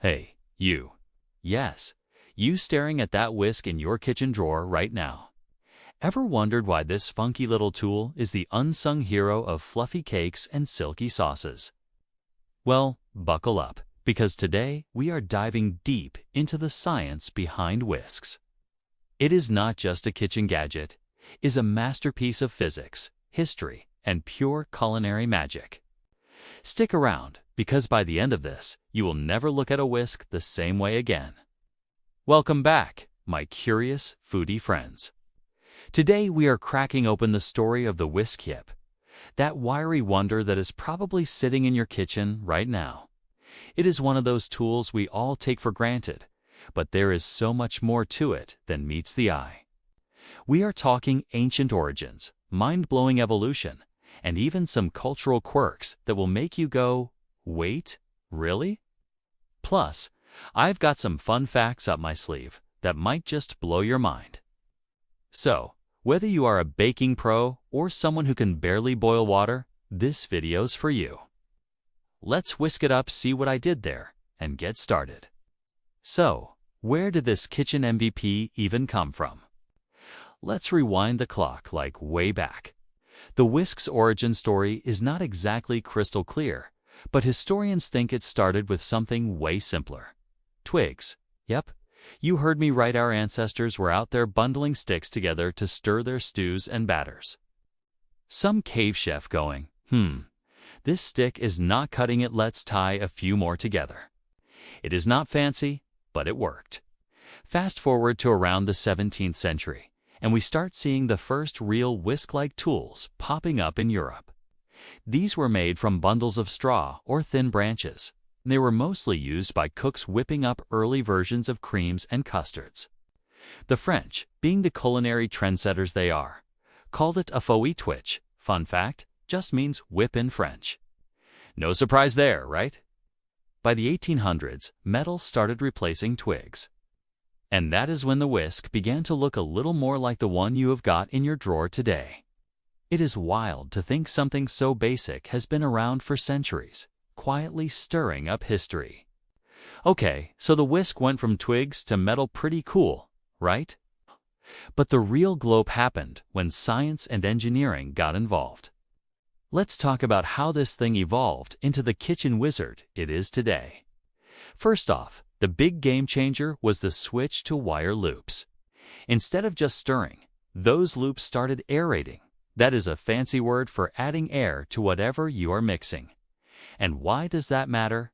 Hey, you. Yes, you staring at that whisk in your kitchen drawer right now. Ever wondered why this funky little tool is the unsung hero of fluffy cakes and silky sauces? Well, buckle up, because today we are diving deep into the science behind whisks. It is not just a kitchen gadget, it is a masterpiece of physics, history, and pure culinary magic. Stick around, because by the end of this, you will never look at a whisk the same way again. Welcome back, my curious foodie friends. Today we are cracking open the story of the whisk hip, that wiry wonder that is probably sitting in your kitchen right now. It is one of those tools we all take for granted, but there is so much more to it than meets the eye. We are talking ancient origins, mind-blowing evolution, and even some cultural quirks that will make you go, wait, really? Plus, I've got some fun facts up my sleeve that might just blow your mind. So, whether you are a baking pro or someone who can barely boil water, this video's for you. Let's whisk it up, see what I did there, and get started. So, where did this kitchen MVP even come from? Let's rewind the clock like way back. The whisk's origin story is not exactly crystal clear, but historians think it started with something way simpler. Twigs. Yep, you heard me right, our ancestors were out there bundling sticks together to stir their stews and batters. Some cave chef going, this stick is not cutting it, let's tie a few more together. It is not fancy, but it worked. Fast forward to around the 17th century, and we start seeing the first real whisk-like tools popping up in Europe. These were made from bundles of straw or thin branches. They were mostly used by cooks whipping up early versions of creams and custards. The French, being the culinary trendsetters they are, called it a fouet twitch. Fun fact, just means whip in French. No surprise there, right? By the 1800s, metal started replacing twigs. And that is when the whisk began to look a little more like the one you have got in your drawer today. It is wild to think something so basic has been around for centuries, quietly stirring up history. Okay, so the whisk went from twigs to metal, pretty cool, right? But the real glow up happened when science and engineering got involved. Let's talk about how this thing evolved into the kitchen wizard it is today. First off, the big game changer was the switch to wire loops. Instead of just stirring, those loops started aerating. That is a fancy word for adding air to whatever you are mixing. And why does that matter?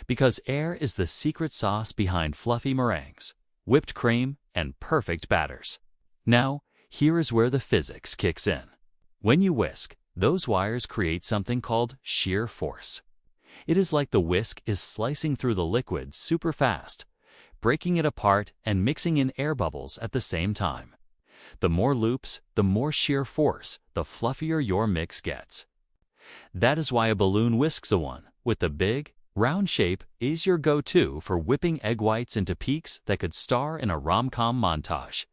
Because air is the secret sauce behind fluffy meringues, whipped cream, and perfect batters. Now, here is where the physics kicks in. When you whisk, those wires create something called shear force. It is like the whisk is slicing through the liquid super fast, breaking it apart and mixing in air bubbles at the same time. The more loops, the more shear force, the fluffier your mix gets. That is why a balloon whisk one with the big, round shape is your go-to for whipping egg whites into peaks that could star in a rom-com montage.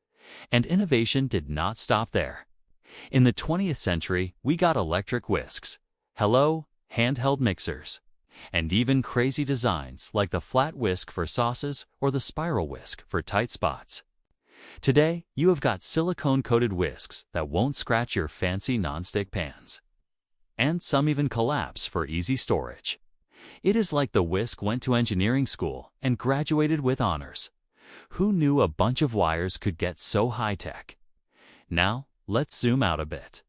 And innovation did not stop there. In the 20th century, we got electric whisks, handheld mixers, and even crazy designs like the flat whisk for sauces or the spiral whisk for tight spots. Today, you have got silicone-coated whisks that won't scratch your fancy nonstick pans. And some even collapse for easy storage. It is like the whisk went to engineering school and graduated with honors. Who knew a bunch of wires could get so high-tech? Now, let's zoom out a bit.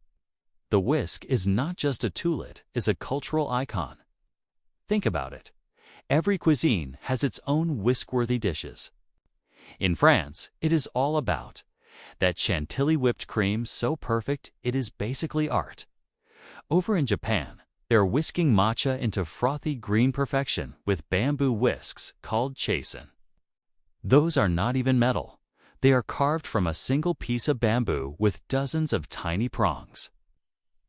The whisk is not just a tool, it is a cultural icon. Think about it. Every cuisine has its own whisk-worthy dishes. In France, it is all about that chantilly whipped cream so perfect it is basically art. Over in Japan, they are whisking matcha into frothy green perfection with bamboo whisks called chasen. Those are not even metal. They are carved from a single piece of bamboo with dozens of tiny prongs.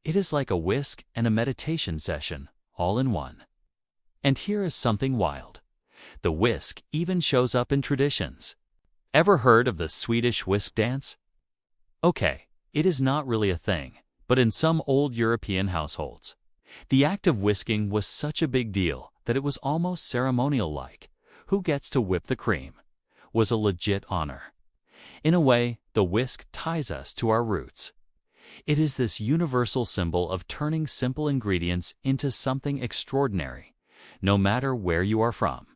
It is like a whisk and a meditation session, all in one. And here is something wild. The whisk even shows up in traditions. Ever heard of the Swedish whisk dance? Okay, it is not really a thing, but in some old European households, the act of whisking was such a big deal that it was almost ceremonial-like. who gets to whip the cream, was a legit honor. In a way, the whisk ties us to our roots. It is this universal symbol of turning simple ingredients into something extraordinary, no matter where you are from.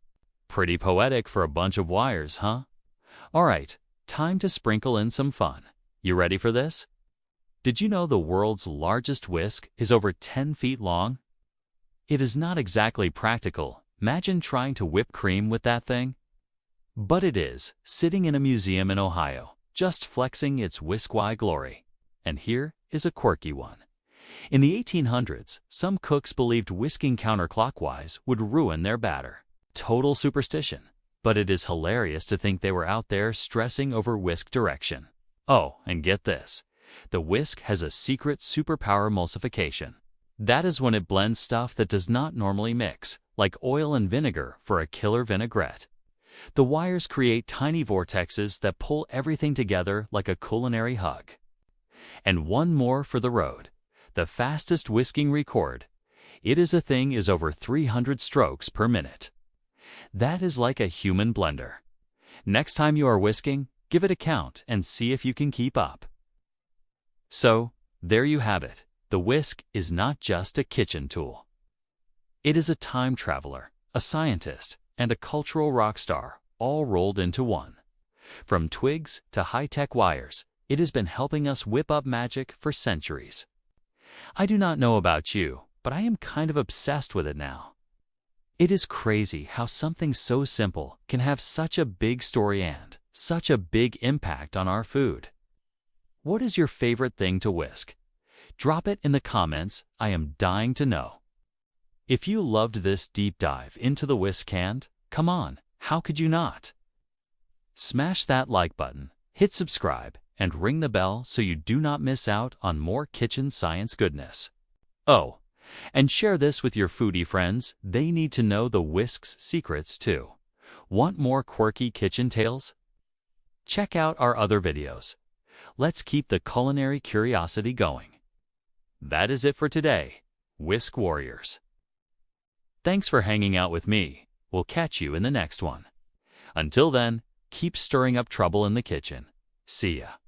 Pretty poetic for a bunch of wires, huh? All right, time to sprinkle in some fun. You ready for this? Did you know the world's largest whisk is over 10 feet long? It is not exactly practical. Imagine trying to whip cream with that thing. But it is, sitting in a museum in Ohio, just flexing its whisk-wide glory. And here is a quirky one. In the 1800s, some cooks believed whisking counterclockwise would ruin their batter. Total superstition. But it is hilarious to think they were out there stressing over whisk direction. Oh, and get this. The whisk has a secret superpower emulsification. That is when it blends stuff that does not normally mix, like oil and vinegar for a killer vinaigrette. The wires create tiny vortexes that pull everything together like a culinary hug. And one more for the road. The fastest whisking record. It is over 300 strokes per minute. That is like a human blender. Next time you are whisking, give it a count and see if you can keep up. So, there you have it. The whisk is not just a kitchen tool. It is a time traveler, a scientist, and a cultural rock star, all rolled into one. From twigs to high-tech wires, it has been helping us whip up magic for centuries. I do not know about you, but I am kind of obsessed with it now. It is crazy how something so simple can have such a big story and such a big impact on our food. What is your favorite thing to whisk? Drop it in the comments. I am dying to know. If you loved this deep dive into the whisk can, come on, how could you not? Smash that like button, hit subscribe, and ring the bell so you do not miss out on more kitchen science goodness. Oh, and share this with your foodie friends. They need to know the whisk's secrets too. Want more quirky kitchen tales? Check out our other videos. Let's keep the culinary curiosity going. That is it for today, Whisk Warriors. Thanks for hanging out with me. We'll catch you in the next one. Until then, keep stirring up trouble in the kitchen. See ya.